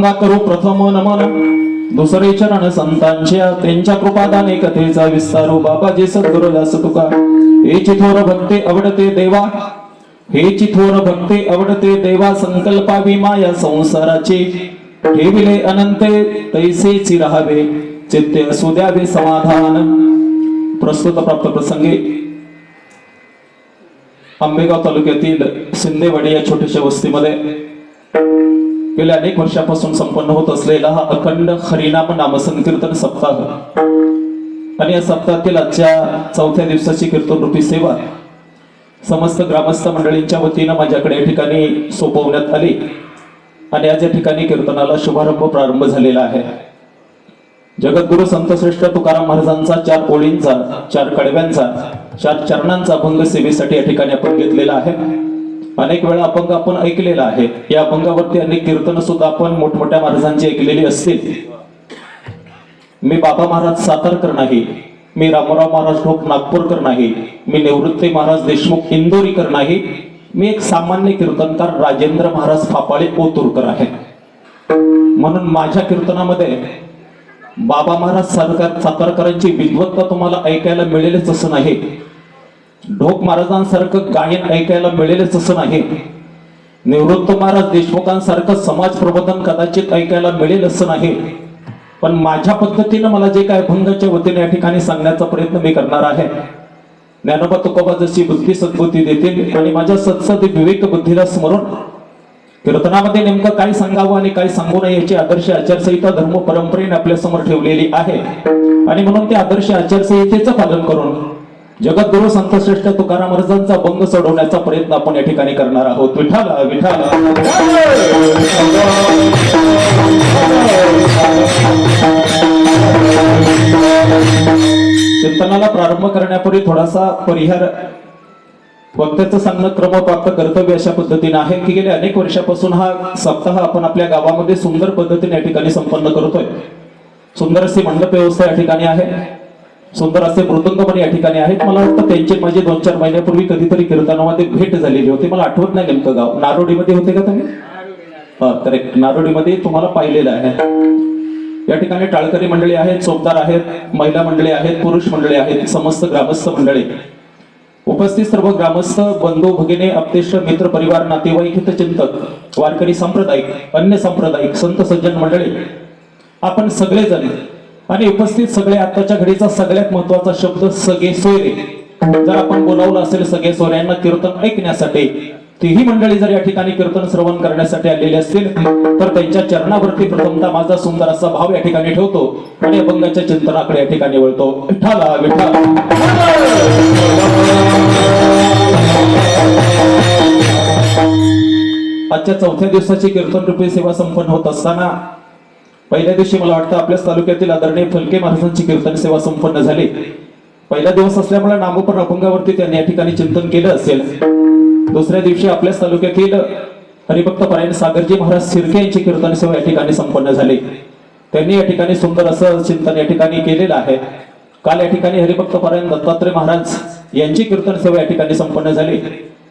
गंगा करू प्रथम नमन, दुसरे चरण संतांच्या त्यांच्या कृपादाने कथेचा विस्तारू. बाबाजी सद्गुरु दास तुका हेची थोर भक्ती आवडते देवा, हेची थोर भक्ती आवडते देवा. संकल्पावी माया संसाराचे ठेविले अनंते, तैसेची राहावे चित्ते असू द्यावे समाधान. प्रस्तुत प्राप्त प्रसंगी आंबेगाव तालुक्यातील शिंदेवाडी या छोट्याशा वस्तीमध्ये गेल्या अनेक वर्षापासून संपन्न होत असलेला हा अखंड हरिनाम नामसंकीर्तन सप्ताह आणि या सप्ताहातील आजच्या 4थ्या दिवसाची कीर्तन रूपी सेवा समस्त ग्रामस्थ मंडळींच्या वतीनं माझ्याकडे या ठिकाणी सोपवण्यात आली आणि आज या ठिकाणी कीर्तनाला शुभारंभ प्रारंभ झालेला आहे. जगद्गुरु संतश्रेष्ठ तुकाराम महाराजांचा 4 ओळींचा, 4 कडव्यांचा, 4 चरणांचा अभंग सेवेसाठी या ठिकाणी आपण घेतलेला आहे. अनेक वेळा अभंग आपण ऐकलेला आहे. या अभंगावरती अनेक कीर्तन सुद्धा आपण मोठमोठ्या महाराजांची ऐकलेली असतील. मी बाबा महाराज सातारकर नाही, मी रामराव महाराज ढोक नागपूरकर नाही, मी निवृत्ती महाराज देशमुख इंदोरीकर नाही, मी एक सामान्य कीर्तनकार राजेंद्र महाराज फापाळे ओतूरकर आहे. म्हणून माझ्या कीर्तनामध्ये बाबा महाराज सातारकरांची विद्वत्ता तुम्हाला ऐकायला मिळेलच असं नाही, ढोक महाराजांसारखं गायन ऐकायला मिळेलच असं नाही, निवृत्त महाराज देशमुखांसारखं समाज प्रबोधन कदाचित ऐकायला मिळेल असं नाही. पण माझ्या पद्धतीनं मला जे काय अभंगाच्या वतीने या ठिकाणी सांगण्याचा प्रयत्न मी करणार आहे. ज्ञानोबा तुकोबा जशी बुद्धी सद्बुद्धी देतील आणि माझ्या सत्सद विवेक बुद्धीला स्मरून कीर्तनामध्ये नेमकं काय सांगावं आणि काय सांगू नये याची आदर्श आचारसंहिता धर्म परंपरेने आपल्या समोर ठेवलेली आहे. आणि म्हणून त्या आदर्श आचारसंहितेचं पालन करून जगद्गुरु संतश्रेष्ठ तुकाराम महाराजांचा अभंग सोडवण्याचा प्रयत्न आपण या ठिकाणी करणार आहोत. विठाला विठाला. कीर्तनाला प्रारंभ करण्यापूर्वी थोडासा परिहार वक्त्याचं सांगणं क्रमप्राप्त कर्तव्य अशा पद्धतीने आहे की गेल्या अनेक वर्षापासून हा सप्ताह आपण आपल्या गावामध्ये सुंदर पद्धतीने या ठिकाणी संपन्न करतोय. सुंदर अशी मंडप व्यवस्था या ठिकाणी आहे, सुंदर असे मृदंग पण या ठिकाणी आहेत. मला वाटतं त्यांची माझी 2-4 महिन्यापूर्वी कधीतरी कीर्तनामध्ये भेट झालेली होती. मला आठवत नाही नेमकं गाव. नारोडीमध्ये होते का तुम्ही? करेक्ट, नारोडीमध्ये तुम्हाला पाहिलेलं आहे. या ठिकाणी टाळकरी मंडळी आहेत, चोपदार आहेत, महिला मंडळी आहेत, पुरुष मंडळी आहेत, समस्त ग्रामस्थ मंडळी उपस्थित. सर्व ग्रामस्थ बंधू भगिनी आप्तेष्ट मित्र परिवार नातेवाईक हितचिंतक वारकरी सांप्रदायिक अन्य सांप्रदायिक संत सज्जन मंडळी आपण सगळेजण आणि उपस्थित सगळे आताच्या घडीचा सगळ्यात महत्वाचा शब्द सगळे सोयरे. जर आपण बोलावलं असेल सगळे सोयऱ्यांना कीर्तन ऐकण्यासाठी, तीही मंडळी जर या ठिकाणी कीर्तन श्रवण करण्यासाठी आलेले असतील तर त्यांच्या चरणावरती प्रथमतः माझा सुंदर असा भाव या ठिकाणी ठेवतो आणि अभंगाच्या चिंतनाकडे या ठिकाणी वळतो. विठाला विठाला. आजच्या 4थ्या दिवसाची कीर्तन रूपी सेवा संपन्न होत असताना पहिल्या दिवशी मला वाटतं आपल्याच तालुक्यातील आदरणीय फलके महाराजांची कीर्तन सेवा संपन्न झाली. पहिला दिवस असल्यामुळे नामोपर अभंगावरती त्यांनी या ठिकाणी चिंतन केलं असेल. दुसऱ्या दिवशी आपल्याच तालुक्यातील हरिभक्त परायण सागरजी महाराज शिर्के यांची कीर्तन सेवा या ठिकाणी संपन्न झाली. त्यांनी या ठिकाणी सुंदर असं चिंतन या ठिकाणी केलेलं आहे. काल या ठिकाणी हरिभक्त परायण दत्तात्रय महाराज यांची कीर्तन सेवा या ठिकाणी संपन्न झाली.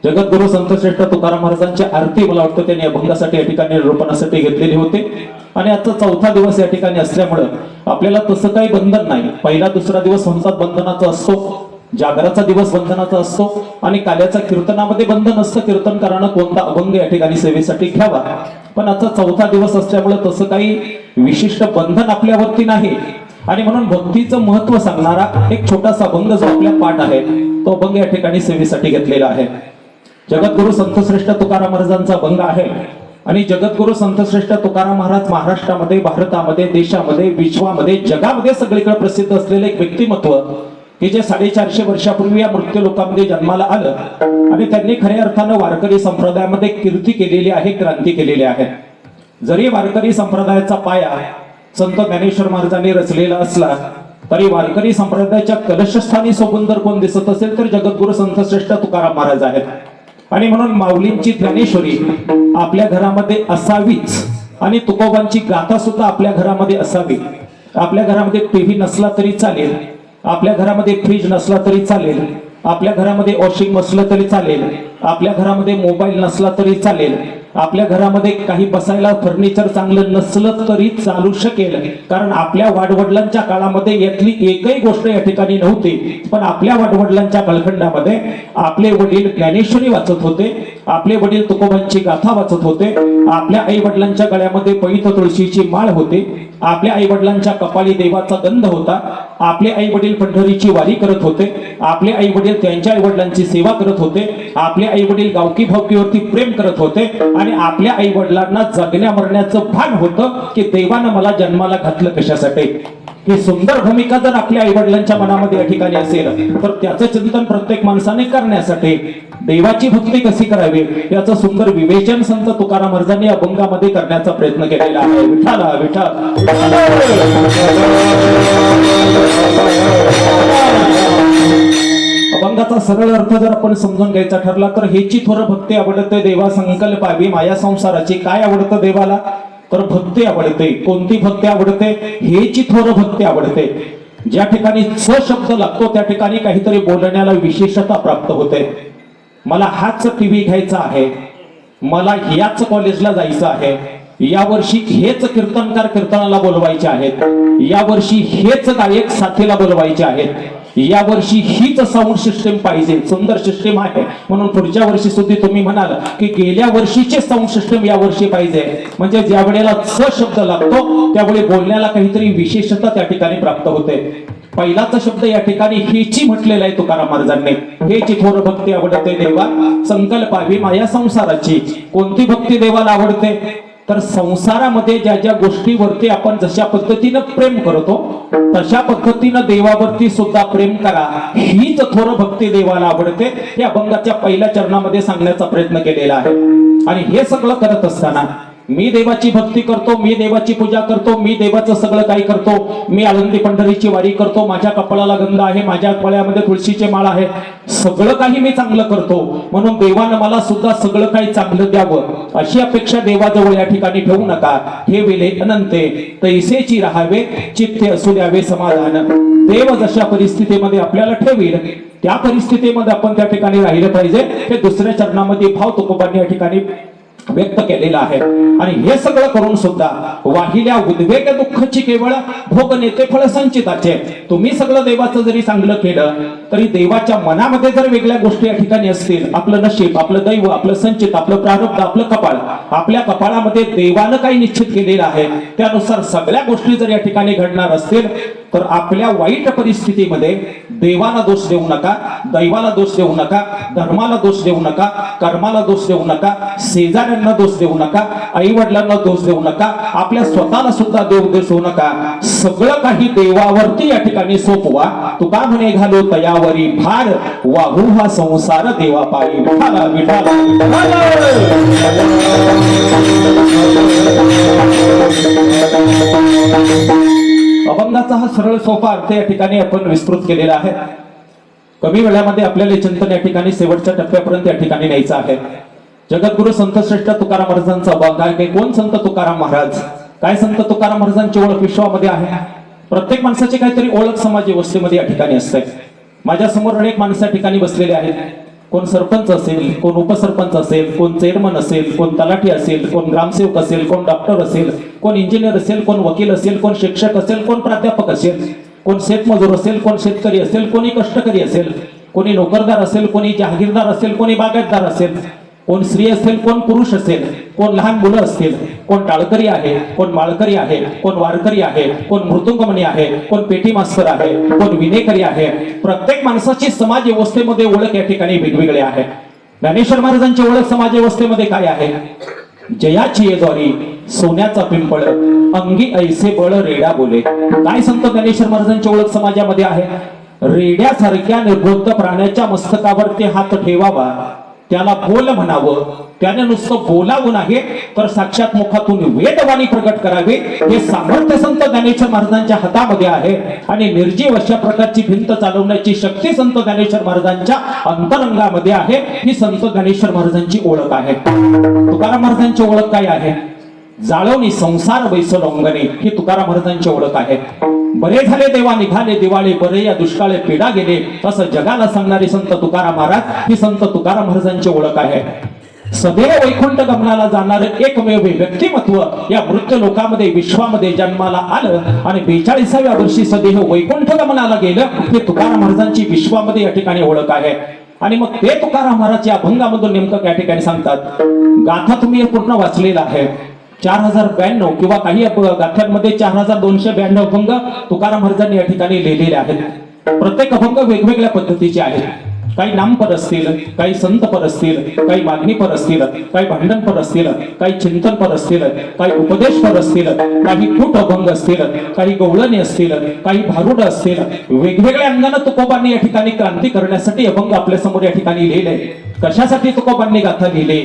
जगद्गुरु संतश्रेष्ठ तुकाराम महाराजांची आरती मला वाटतं त्यांनी अभंगासाठी या ठिकाणी निरूपणासाठी घेतलेली होते. आणि आजचा 4था दिवस या ठिकाणी असल्यामुळं आपल्याला तसं काही बंधन नाही. पहिला 2रा दिवस म्हणतात बंधनाचा असतो, जागराचा दिवस बंधनाचा असतो आणि काल्याचा कीर्तनामध्ये बंधन असतं. कीर्तनकारानं कोणता अभंग या ठिकाणी सेवेसाठी घ्यावा. पण आजचा 4था दिवस असल्यामुळे तसं काही विशिष्ट बंधन आपल्यावरती नाही. आणि म्हणून भक्तीचं महत्व सांगणारा एक छोटासा अभंग जो आपल्या पाठ आहे तो अभंग या ठिकाणी सेवेसाठी घेतलेला आहे. जगद्गुरु संतश्रेष्ठ तुकाराम महाराजांचा अभंग आहे. आणि जगद्गुरु संतश्रेष्ठ तुकाराम महाराज महाराष्ट्रामध्ये, भारतामध्ये, देशामध्ये, विश्वामध्ये, जगामध्ये सगळीकडे प्रसिद्ध असलेले एक व्यक्तिमत्व की जे 450 वर्षापूर्वी या मृत्यू लोकांमध्ये जन्माला आलं आणि त्यांनी खऱ्या अर्थानं वारकरी संप्रदायामध्ये कीर्ती केलेली आहे, क्रांती केलेली आहे. जरी वारकरी संप्रदायाचा पाया संत ज्ञानेश्वर महाराजांनी रचलेला असला तरी वारकरी संप्रदायाच्या कलशस्थानी सोबत जर कोण दिसत असेल तर जगद्गुरु संतश्रेष्ठ तुकाराम महाराज आहेत. आणि म्हणून माऊलींची ज्ञानेश्वरी आपल्या घरामध्ये असावीच आणि तुकोबांची गाथा सुद्धा आपल्या घरामध्ये असावी. आपल्या घरामध्ये टीव्ही नसला तरी चालेल, आपल्या घरामध्ये फ्रीज नसला तरी चालेल, आपल्या घरामध्ये वॉशिंग नसलं तरी चालेल, आपल्या घरामध्ये मोबाईल नसला तरी चालेल, आपल्या घरामध्ये काही बसायला फर्निचर चांगलं नसलं तरी चालू शकेल, कारण आपल्या वाडवडिलांच्या काळामध्ये यातली एकही गोष्ट या ठिकाणी नव्हती. पण आपल्या वाडवडिलांच्या कालखंडामध्ये आपले वडील ज्ञानेश्वरी वाचत होते, आपले वडील तुकोबांची गाथा वाचत होते, आपल्या आई वडिलांच्या गळ्यामध्ये पैठ तुळशीची माळ होती, आपल्या आई वडिलांच्या कपाळी देवाचा गंध होता, आपले आई वडील पंढरीची वारी करत होते, आपले आई वडील त्यांच्या आई वडिलांची सेवा करत होते, आपले आई वडील गावकी भावकीवरती प्रेम करत होते, आणि आपल्या आई वडिलांना जगण्या मरण्याचं भान होतं की देवानं मला जन्माला घातलं कशासाठी. ही सुंदर भूमिका जर आपल्या आई वडिलांच्या मनामध्ये या ठिकाणी असेल तर त्याचं चिंतन प्रत्येक माणसाने करण्यासाठी देवाची भक्ती कशी करावी याचं सुंदर विवेचन संत तुकाराम महाराजांनी अभंगामध्ये करण्याचा प्रयत्न केलेला आहे. विठाला विठ्ठल. अभंगाचा सरळ अर्थ जर आपण समजून घ्यायचा ठरला तर हेची थोर भक्ती आवडते देवा संकल्पावी माया संसाराची. काय आवडतं देवाला तर भक्ती आवडते. कोणती भक्ती आवडते? हेची थोर भक्ती आवडते. ज्या ठिकाणी स शब्द लागतो त्या ठिकाणी काहीतरी बोलण्याला विशेषता प्राप्त होते. मला हाच टीव्ही घ्यायचा आहे, मला याच कॉलेजला जायचं आहे, यावर्षी हेच कीर्तनकार कीर्तनाला बोलवायचे आहेत, यावर्षी हेच गायक साथीला बोलवायचे आहेत, यावर्षी हीच साऊंड सिस्टीम पाहिजे. सुंदर सिस्टीम आहे म्हणून पुढच्या वर्षी सुद्धा तुम्ही म्हणाल की गेल्या वर्षीचे साऊंड सिस्टीम या वर्षी पाहिजे. म्हणजे ज्या वेळेला स शब्द लागतो त्यावेळी बोलण्याला काहीतरी विशेषता त्या ठिकाणी प्राप्त होते. पहिलाचा शब्द या ठिकाणी हेची म्हटलेला आहे तुकाराम महाराजांनी. हेची थोर भक्ती आवडते देवा संकल्पावी माया संसाराची. कोणती भक्ती देवाला आवडते तर संसारामध्ये ज्या ज्या गोष्टीवरती आपण जशा पद्धतीनं प्रेम करतो तशा पद्धतीनं देवावरती सुद्धा प्रेम करा. हीच थोर भक्ती देवाला आवडते. या अभंगाच्या पहिल्या चरणामध्ये सांगण्याचा प्रयत्न केलेला आहे. आणि हे सगळं करत असताना मी देवाची भक्ती करतो, मी देवाची पूजा करतो, मी देवाचं सगळं काही करतो, मी आळंदी पंढरीची वारी करतो, माझ्या कपाळाला गंध आहे, माझ्या गळ्यामध्ये तुळशीचे माळ आहे, सगळं काही मी चांगलं करतो म्हणून देवानं मला सुद्धा सगळं काही चांगलं द्यावं अशी अपेक्षा देवाजवळ या ठिकाणी ठेवू नका. हे वेले अनंते तैसेची राहावे चित्ते असू द्यावे समाधान. देव जशा परिस्थितीमध्ये आपल्याला ठेवील त्या परिस्थितीमध्ये आपण त्या ठिकाणी राहिलं पाहिजे. हे दुसऱ्या चरणामध्ये भाव तुकोबांनी या ठिकाणी व्यक्त केलेला आहे. आणि हे सगळं करून सुद्धा वाहिल्या उद्वेग दुःखाची केवळ भोग नेते फळ संचिताचे. तुम्ही सगळं देवाचं जरी चांगलं केलं तरी देवाच्या मनामध्ये जर वेगळ्या गोष्टी या ठिकाणी असतील, आपलं नशीब, आपलं दैव, आपलं संचित, आपलं प्रारब्ध, आपलं कपाळ, आपल्या कपाळामध्ये देवानं काही निश्चित केलेलं आहे त्यानुसार सगळ्या गोष्टी जर या ठिकाणी घडणार असतील तर आपल्या वाईट परिस्थितीमध्ये देवाला दोष देऊ नका, दैवाला दोष देऊ नका, धर्माला दोष देऊ नका, कर्माला दोष देऊ नका, शेजाऱ्यांना दोष देऊ नका, आई वडिलांना दोष देऊ नका, आपल्या स्वतःला सुद्धा दोष देऊ नका. सगळं काही देवावरती या ठिकाणी सोपवा. तुका म्हणे घालो तयावरी भार वाहू हा संसार देवा पायी. विठाला विठाला. अभंगाचा हा सरळ सोपा अर्थ या ठिकाणी आपण विस्तृत केलेला आहे. कमी वेळामध्ये आपल्याला चिंतन या ठिकाणी शेवटच्या टप्प्यापर्यंत या ठिकाणी न्यायचं आहे. जगद्गुरु संत श्रेष्ठ तुकाराम महाराजांचा अभंग आहे. कोण संत तुकाराम महाराज? काय संत तुकाराम महाराजांची ओळख विश्वामध्ये आहे? प्रत्येक माणसाची काहीतरी ओळख समाज व्यवस्थेमध्ये या ठिकाणी असते. माझ्या समोर अनेक माणसं या ठिकाणी बसलेले आहेत. कोण सरपंच असेल, कोण उपसरपंच असेल, कोण चेअरमन असेल, कोण तलाठी असेल, कोण ग्रामसेवक असेल, कोण डॉक्टर असेल, कोण इंजिनियर असेल, कोण वकील असेल, कोण शिक्षक असेल, कोण प्राध्यापक असेल, कोण शेतमजूर असेल, कोण शेतकरी असेल, कोणी कष्टकरी असेल, कोणी नोकरदार असेल, कोणी जहागीरदार असेल, कोणी बागायतदार असेल, कोण स्त्री असेल, कोण पुरुष असेल, कोण लहान मुलं असतील, कोण टाळकरी आहे, कोण माळकरी आहे, कोण वारकरी आहे, कोण मृदुंगमणी आहे, कोण पेटी मास्तर आहे, कोण विनेकरी आहे. प्रत्येक माणसाची समाज व्यवस्थेमध्ये ओळख या ठिकाणी वेगवेगळी आहे. ज्ञानेश्वर महाराजांची ओळख समाज व्यवस्थेमध्ये काय आहे? जयाची येद्वारी सोन्याचा पिंपळ अंगी ऐसे बळ रेडा बोले. काय संत ज्ञानेश्वर महाराजांची ओळख समाजामध्ये आहे? रेड्यासारख्या निर्बुद्ध प्राण्याच्या मस्तकावरती हात ठेवावा, त्याला बोल म्हणावं, त्याने नुसतं बोलावं नाही तर साक्षात मुखातून वेदवाणी प्रकट करावे. हे सामर्थ्य संत ज्ञानेश्वर महाराजांच्या हातामध्ये आहे. आणि निर्जीव अशा प्रकारची भिंत चालवण्याची शक्ती संत ज्ञानेश्वर महाराजांच्या अंतरंगामध्ये आहे. ही संत ज्ञानेश्वर महाराजांची ओळख आहे. तुकाराम महाराजांची ओळख काय आहे? जाळवणी संसार बैसल अंगणे. ही तुकाराम महाराजांची ओळख आहे. बरे झाले देवा निघाले दिवाळे, बरे या दुष्काळे पिढा गेले, असं जगाला सांगणारे संत तुकाराम महाराज. ही संत तुकाराम महाराजांची ओळख आहे. सदैव वैकुंठ गमनाला जाणार एकमेव व्यक्तिमत्व या मृत लोकामध्ये विश्वामध्ये जन्माला आलं आणि 42व्या वर्षी सदैव वैकुंठ गमनाला गेलं. हे तुकाराम महाराजांची विश्वामध्ये या ठिकाणी ओळख आहे. आणि मग ते तुकाराम महाराज या अभंगामधून नेमकं या ठिकाणी सांगतात. गाथा तुम्ही पूर्ण वाचलेला आहे. 4092 किंवा काही गाथ्यांमध्ये 4292 अभंग तुकाराम महाराजांनी या ठिकाणी लिहिलेले आहेत. प्रत्येक अभंग वेगवेगळ्या पद्धतीचे आहेत. काही नामपर असतील, काही संतपर असतील, काही मागणीपर असतील, काही भांडणपर असतील, काही चिंतनपर असतील, काही उपदेशपर असतील, काही कूट अभंग असतील, काही गवळणी असतील, काही भारुड असतील. वेगवेगळ्या अंगाने तुकोबांनी या ठिकाणी क्रांती करण्यासाठी अभंग आपल्या समोर या ठिकाणी लिहिले. कशासाठी तुकोबांनी गाथा लिहिले,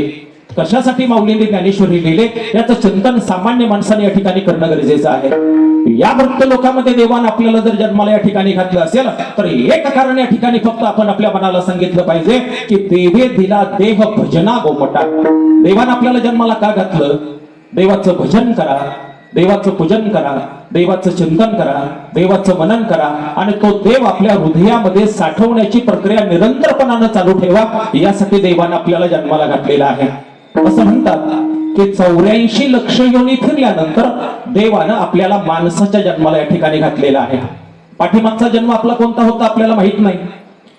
कशासाठी माऊलींनी ज्ञानेश्वरी लिहिले, याचं चिंतन सामान्य माणसाने या ठिकाणी करणं गरजेचं आहे. या मृत लोकांमध्ये देवान आपल्याला जर जन्माला या ठिकाणी घातलं असेल तर एक कारण या ठिकाणी फक्त आपण आपल्या मनाला सांगितलं पाहिजे की देवे दिला देह भजना गोमटा. देवान आपल्याला जन्माला का घातलं? देवाचं भजन करा, देवाचं पूजन करा, देवाचं चिंतन करा, देवाचं मनन करा आणि तो देव आपल्या हृदयामध्ये साठवण्याची प्रक्रिया निरंतरपणानं चालू ठेवा. यासाठी देवानं आपल्याला जन्माला घातलेला आहे. असं म्हणतात की 84 लक्ष योनी फिरल्यानंतर देवानं आपल्याला माणसाच्या जन्माला या ठिकाणी घातलेला आहे. पाठीमागचा जन्म आपला कोणता होता आपल्याला माहित नाही,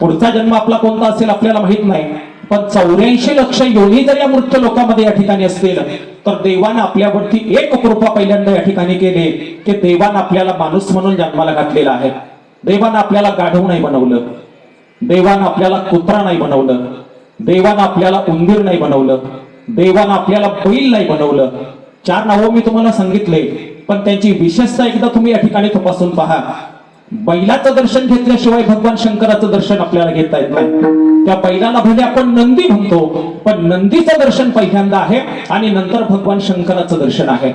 पुढचा जन्म आपला कोणता असेल आपल्याला माहित नाही, पण 84 लक्ष योनी जर या मृत लोकांमध्ये या ठिकाणी असतील तर देवानं आपल्यावरती एक कृपा पहिल्यांदा या ठिकाणी केली की देवानं आपल्याला माणूस म्हणून जन्माला घातलेला आहे. देवानं आपल्याला गाढव नाही बनवलं, देवानं आपल्याला कुत्रा नाही बनवलं, देवानं आपल्याला उंदीर नाही बनवलं, देवानं आपल्याला बैल नाही बनवलं. 4 नावं मी तुम्हाला सांगितले, पण त्यांची विशेषता एकदा तुम्ही या ठिकाणी तपासून पहा. बैलाचं दर्शन घेतल्याशिवाय भगवान शंकराचं दर्शन आपल्याला घेता येत नाही. त्या बैलाला भले आपण नंदी म्हणतो, पण नंदीचं दर्शन पहिल्यांदा आहे आणि नंतर भगवान शंकराचं दर्शन आहे.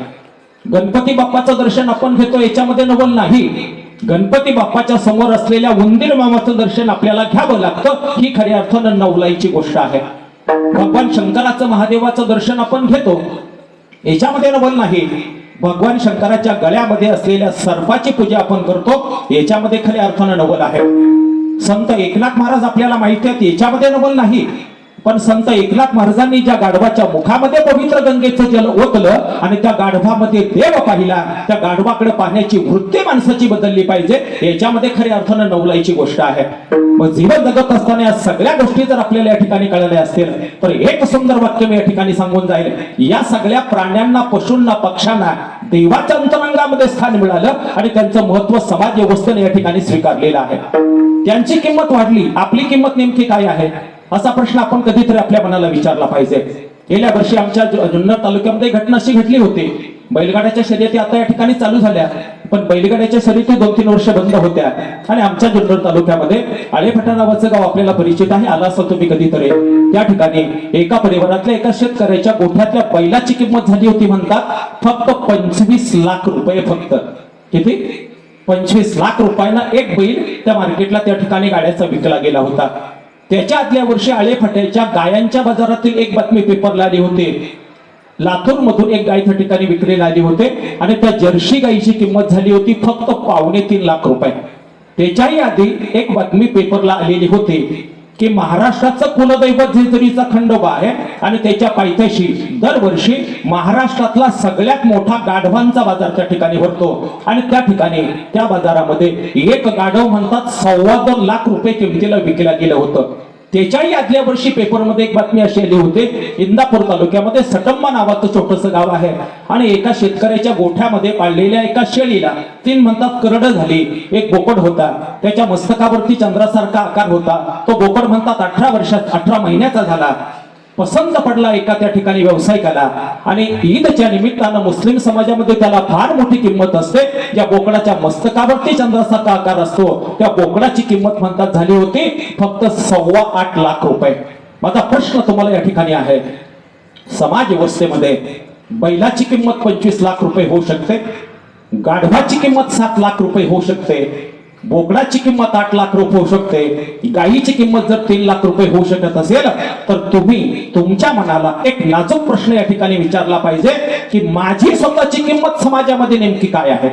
गणपती बाप्पाचं दर्शन आपण घेतो, याच्यामध्ये नवल नाही. गणपती बाप्पाच्या समोर असलेल्या उंदीर मामाचं दर्शन आपल्याला घ्यावं लागतं, ही खऱ्या अर्थानं नवलाईची गोष्ट आहे. भगवान शंकराचं महादेवाचं दर्शन आपण घेतो, याच्यामध्ये नवल नाही. भगवान शंकराच्या गळ्यामध्ये असलेल्या सर्पाची पूजा आपण करतो, याच्यामध्ये खऱ्या अर्थानं नवल आहे. संत एकनाथ महाराज आपल्याला माहिती आहेत, याच्यामध्ये नवल नाही. पण संत एकनाथ महाराजांनी ज्या गाढवाच्या मुखामध्ये पवित्र गंगेचं जल ओतलं आणि त्या गाढवामध्ये देव पाहिला, त्या गाढवाकडे पाहण्याची वृत्ती माणसाची बदलली पाहिजे, याच्यामध्ये खऱ्या अर्थानं नवलाईची गोष्ट आहे. मग जीवन जगत असताना या सगळ्या गोष्टी जर आपल्याला या ठिकाणी कळल्या असतील तर एक सुंदर वाक्य मी या ठिकाणी सांगून जाईल. या सगळ्या प्राण्यांना, पशूंना, पक्ष्यांना देवाच्या अंतरंगामध्ये स्थान मिळालं आणि त्यांचं महत्व समाज व्यवस्थेने या ठिकाणी स्वीकारलेलं आहे. त्यांची किंमत वाढली, आपली किंमत नेमकी काय आहे असा प्रश्न आपण कधीतरी आपल्या मनाला विचारला पाहिजे. गेल्या वर्षी आमच्या जुन्नर तालुक्यामध्ये घटना अशी घडली होती. बैलगाड्याच्या शर्यती आता या ठिकाणी चालू झाल्या, पण बैलगाड्याच्या शर्यती 2-3 वर्ष बंद होत्या. आणि आमच्या जुन्नर तालुक्यामध्ये आळेफाटा नावाचं गाव आपल्याला परिचित आहे, आला असं तुम्ही कधीतरी. त्या ठिकाणी एका परिवारातल्या एका शेतकऱ्याच्या गोठ्यातल्या बैलाची किंमत झाली होती म्हणतात फक्त 25 लाख रुपये. फक्त किती? 25 लाख रुपयांना एक बैल त्या मार्केटला त्या ठिकाणी गाड्याचा विकला गेला होता. त्याच्या आदल्या वर्षी आळेफाट्याच्या गायांच्या बाजारातील एक बातमी पेपरला आली होती. लातूर मधून एक गाय त्या ठिकाणी विक्रीला आली होते आणि त्या जर्सी गायीची किंमत झाली होती फक्त 2.25 लाख रुपये. त्याच्याही आधी एक बातमी पेपरला आलेली होती की महाराष्ट्राचं कुलदैवत जेजुरीचा खंडोबा आहे आणि त्याच्या पायथ्याशी दरवर्षी महाराष्ट्रातला सगळ्यात मोठा गाढवांचा बाजार त्या ठिकाणी भरतो आणि त्या ठिकाणी त्या बाजारामध्ये एक गाढव म्हणतात 2.25 लाख रुपये किमतीला विकला गेलं होतं. त्याच्याही आदल्या वर्षी पेपरमध्ये एक बातमी अशी आली होती, इंदापूर तालुक्यामध्ये सटंबा नावाचं छोटंसं गाव आहे आणि एका शेतकऱ्याच्या गोठ्यामध्ये पाळलेल्या एका शेळीला 3 म्हणतात करड झाली. एक बोकड होता, त्याच्या मस्तकावरती चंद्रासारखा आकार होता. तो बोकड म्हणतात 18 महिन्याचा झाला. पसंत पडला एका त्या ठिकाणी व्यावसायिकाला आणि ईदच्या निमित्तानं मुस्लिम समाजामध्ये त्याला फार मोठी किंमत असते. ज्या बोकडाच्या मस्तकावरती चंद्रासारखा आकार असतो त्या बोकडाची किंमत म्हणतात झाली होती फक्त 8.25 लाख रुपये. माझा प्रश्न तुम्हाला या ठिकाणी आहे, समाज व्यवस्थेमध्ये बैलाची किंमत 25 लाख रुपये होऊ शकते, गाढवाची किंमत 7 लाख रुपये होऊ शकते, बोकडाची किंमत 8 लाख रुपये होऊ शकते, गायीची किंमत जर 3 लाख रुपये होऊ शकत असेल तर तुम्ही तुमच्या मनाला एक नाजूक प्रश्न या ठिकाणी विचारला पाहिजे की माझी स्वतःची किंमत समाजामध्ये नेमकी काय आहे,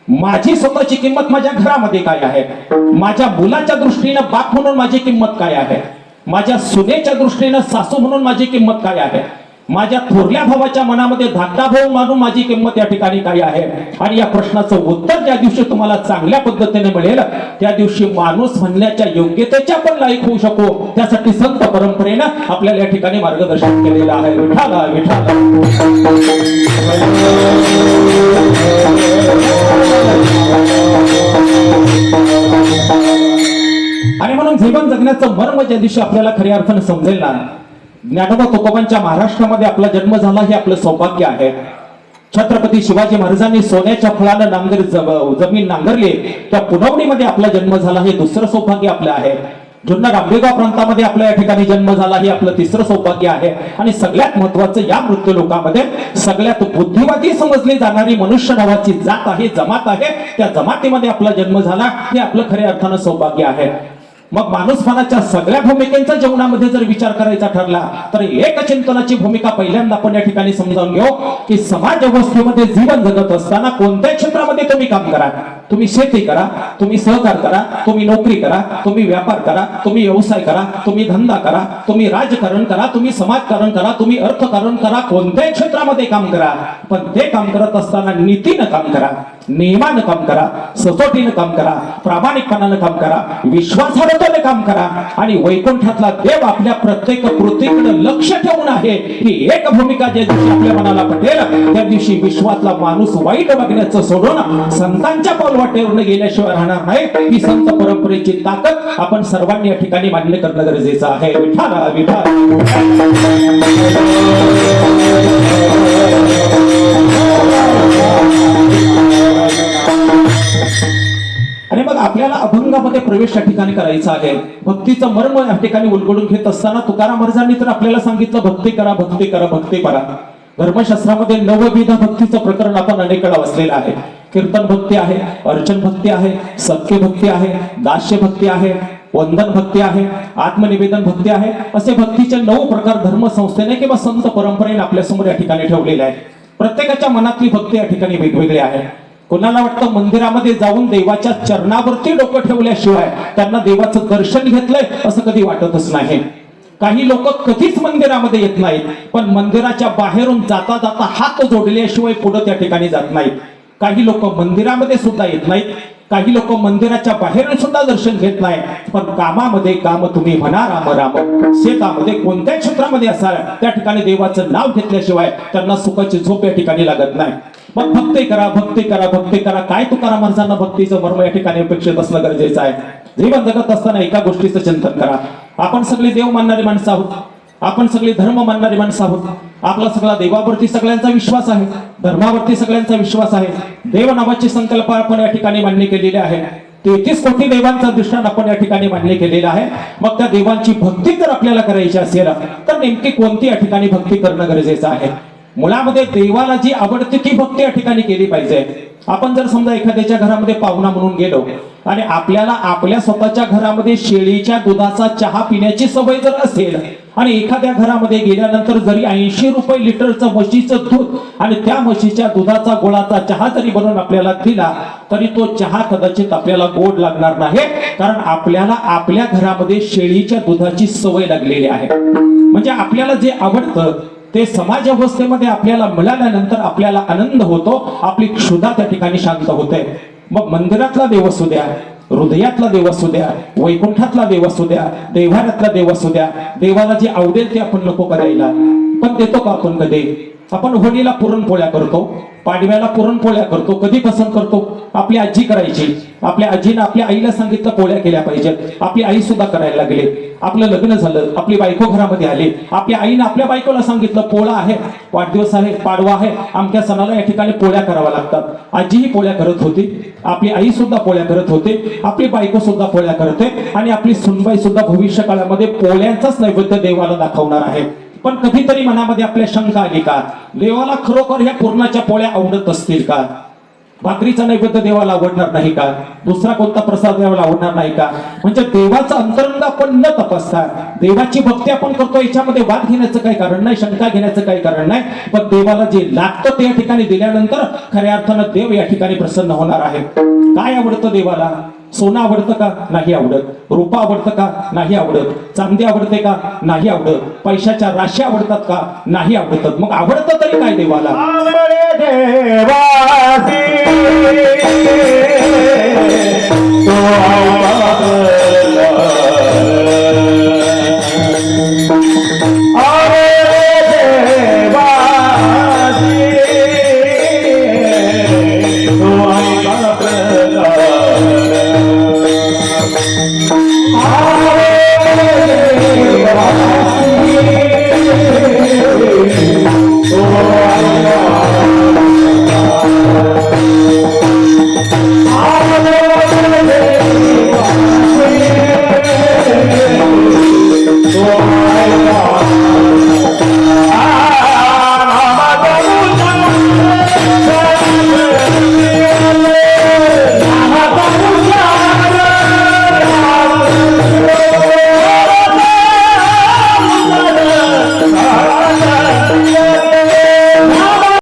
माझी स्वतःची किंमत माझ्या घरामध्ये काय आहे, माझ्या मुलाच्या दृष्टीने बाप म्हणून माझी किंमत काय आहे, माझ्या सुनेच्या दृष्टीनं सासू म्हणून माझी किंमत काय आहे, माझ्या थोरल्या भावाच्या मनामध्ये धाकटा भाऊ मानून माझी किंमत या ठिकाणी काय आहे. आणि या प्रश्नाचं उत्तर ज्या दिवशी तुम्हाला चांगल्या पद्धतीने मिळेल त्या दिवशी माणूस म्हणण्याच्या योग्यतेच्या पण लायक होऊ शकतो. त्यासाठी संत परंपरेनं आपल्याला या ठिकाणी मार्गदर्शन केलेलं आहे. विठाला विठाला. आणि म्हणून जीवन जगण्याचं मर्म ज्या दिवशी आपल्याला खऱ्या अर्थानं समजेल ना, ज्ञानोबा तुकोबांच्या महाराष्ट्रामध्ये आपला जन्म झाला हे आपलं सौभाग्य आहे. छत्रपती शिवाजी महाराजांनी सोन्याच्या फळानं जमीन नांगरली, त्या पुनवणीमध्ये आपला जन्म झाला हे दुसरं सौभाग्य आपलं आहे. जुन्नर आंबेगाव प्रांतामध्ये आपल्या या ठिकाणी जन्म झाला हे आपलं तिसरं सौभाग्य आहे. आणि सगळ्यात महत्वाचं, या मृत्यू लोकांमध्ये सगळ्यात बुद्धिवादी समजली जाणारी मनुष्य नावाची जात आहे, जमात आहे, त्या जमातीमध्ये आपला जन्म झाला हे आपलं खऱ्या अर्थानं सौभाग्य आहे. मग माणूसपणाच्या सगळ्या भूमिकेचा जीवनामध्ये जर विचार करायचा ठरला तर एक चिंतनाची भूमिका पहिल्यांदा आपण या ठिकाणी समजावून घेऊ की समाज व्यवस्थेमध्ये जीवन जगत असताना कोणत्या क्षेत्रामध्ये तुम्ही काम करा, तुम्ही शेती करा, तुम्ही सहकार करा, तुम्ही नोकरी करा, तुम्ही व्यापार करा, तुम्ही व्यवसाय करा, तुम्ही धंदा करा, तुम्ही राजकारण करा, तुम्ही समाजकारण करा, तुम्ही अर्थकारण करा, कोणत्याही क्षेत्रामध्ये काम करा, पण ते काम करत असताना नीतीनं काम करा, नियमानं काम करा, सचोटीनं काम करा, प्रामाणिकपणानं काम करा, विश्वासार्हतेने काम करा. आणि वैकुंठातला देव आपल्या प्रत्येक कृतीकडे लक्ष ठेवून आहे ही एक भूमिका ज्या दिवशी आपल्या मनाला पटेल त्या दिवशी विश्वातला माणूस वाईट बघण्याचं सोडून संतांच्या पावलवाटेवरून गेल्याशिवाय राहणार नाही. ही संत परंपरेची ताकद आपण सर्वांनी या ठिकाणी मान्य करणं गरजेचं आहे. विठाला विठाला. आणि मग आपल्याला अभंगामध्ये प्रवेश या ठिकाणी करायचा आहे. भक्तीचं मर्म या ठिकाणी उलगडून घेत असताना तुकाराम महाराजांनी तर आपल्याला सांगितलं भक्ती करा, भक्ती करा, भक्ती करा. धर्मशास्त्रामध्ये नवविध भक्तीचं प्रकरण आपण अनेक वेळा वाचलेलं आहे. कीर्तन भक्ती आहे, अर्चन भक्ती आहे, सत्य भक्ती आहे, दास्य भक्ती आहे, वंदन भक्ती आहे, आत्मनिवेदन भक्ती आहे. असे भक्तीचे 9 प्रकार धर्मसंस्थेने किंवा संत परंपरेने आपल्या समोर या ठिकाणी ठेवलेले आहे. प्रत्येकाच्या मनातली भक्ती या ठिकाणी वेगवेगळी आहे. कोणाला वाटतं मंदिरामध्ये जाऊन देवाच्या चरणावरती डोकं ठेवल्याशिवाय त्यांना देवाचं दर्शन घेतलंय असं कधी वाटतच नाही. काही लोक कधीच मंदिरामध्ये येत नाहीत, पण मंदिराच्या बाहेरून जाता जाता हात जोडल्याशिवाय पुढे त्या ठिकाणी जात नाहीत. काही लोक मंदिरामध्ये सुद्धा येत नाहीत, काही लोक मंदिराच्या बाहेरून सुद्धा दर्शन घेत नाही, पण कामामध्ये काम तुम्ही म्हणा राम राम. शेतामध्ये कोणत्या क्षेत्रामध्ये असाल त्या ठिकाणी देवाचं नाव घेतल्याशिवाय त्यांना सुखाची झोप या ठिकाणी लागत नाही. मग भक्ती करा, भक्ती करा, भक्ती करा. काय तुकाराम महाराजांना भक्तीचं मर्म या ठिकाणी अपेक्षित असणं गरजेचं आहे. जीवन जगत असताना एका गोष्टीचं चिंतन करा. आपण सगळी देव मानणारी माणसं आहोत, आपण सगळी धर्म मानणारी माणसं आहोत. आपला सगळा देवावरती सगळ्यांचा विश्वास आहे, धर्मावरती सगळ्यांचा विश्वास आहे. देव नावाची संकल्पना आपण या ठिकाणी मान्य केलेली आहे. 33 कोटी देवांचा दृष्टांत आपण या ठिकाणी मान्य केलेला आहे. मग त्या देवांची भक्ती जर आपल्याला करायची असेल तर नेमकी कोणती या ठिकाणी भक्ती करणं गरजेचं आहे. मुळामध्ये देवाला जी आवडते ती भक्ती या ठिकाणी केली पाहिजे. आपण जर समजा एखाद्याच्या घरामध्ये पाहुणा म्हणून गेलो आणि आपल्याला आपल्या स्वतःच्या घरामध्ये शेळीच्या दुधाचा चहा पिण्याची सवय जर असेल आणि एखाद्या घरामध्ये गेल्यानंतर जरी 80 रुपये लिटरचं म्हशीचं दूध आणि त्या म्हशीच्या दुधाचा गोळाचा चहा जरी बनवून आपल्याला दिला तरी तो चहा कदाचित आपल्याला गोड लागणार नाही, कारण आपल्याला आपल्या घरामध्ये शेळीच्या दुधाची सवय लागलेली आहे. म्हणजे आपल्याला जे आवडतं ते समाज व्यवस्थेमध्ये आपल्याला मिळाल्यानंतर आपल्याला आनंद होतो, आपली क्षुधा त्या ठिकाणी शांत होते. मग मंदिरातला देव असू द्या, हृदयातला देव असू द्या, वैकुंठातला देव असू द्या, देव्हाऱ्यातला देव असू द्या, देवाला जे आवडेल ते आपण नको करायला, पण देतो का आपण कधी? आपण होळीला पुरणपोळ्या करतो, पाडव्याला पुरणपोळ्या करतो. कधी पसंत करतो? आपली आजी करायची. आपल्या आजीनं आपल्या आईला सांगितलं पोळ्या केल्या पाहिजेत, आपली आई सुद्धा करायला लागली. आपलं लग्न झालं, आपली बायको घरामध्ये आली, आपल्या आईनं आपल्या बायकोला सांगितलं पोळा आहे, वाढदिवस आहे, पाडवा आहे, आमच्या सणाला या ठिकाणी पोळ्या कराव्या लागतात. आजीही पोळ्या करत होती, आपली आई सुद्धा पोळ्या करत होते, आपली बायको सुद्धा पोळ्या करते आणि आपली सुनबाई सुद्धा भविष्य काळामध्ये पोळ्यांचाच नैवेद्य देवाला दाखवणार आहे. पण कधीतरी मनामध्ये आपल्या शंका आली का, देवाला खरोखर ह्या पुरणाच्या पोळ्या आवडत असतील का? भाकरीचा नैवेद्य देवाला आवडणार नाही का? दुसरा कोणता प्रसाद देवाला आवडणार नाही का? म्हणजे देवाचं अंतरंग आपण न तपासता देवाची भक्ती आपण करतो, याच्यामध्ये वाद घेण्याचं काही कारण नाही, शंका घेण्याचं काही कारण नाही. पण देवाला जे लागतं ते या ठिकाणी दिल्यानंतर खऱ्या अर्थानं देव या ठिकाणी प्रसन्न होणार आहे. काय आवडतं देवाला? सोनं आवडतं का? नाही आवडत. रूपं आवडतं का? नाही आवडत. चांदी आवडते का? नाही आवडत. पैशाच्या राशी आवडतात का? नाही आवडतात. मग आवडतं तरी काय देवाला? आवडे देवासी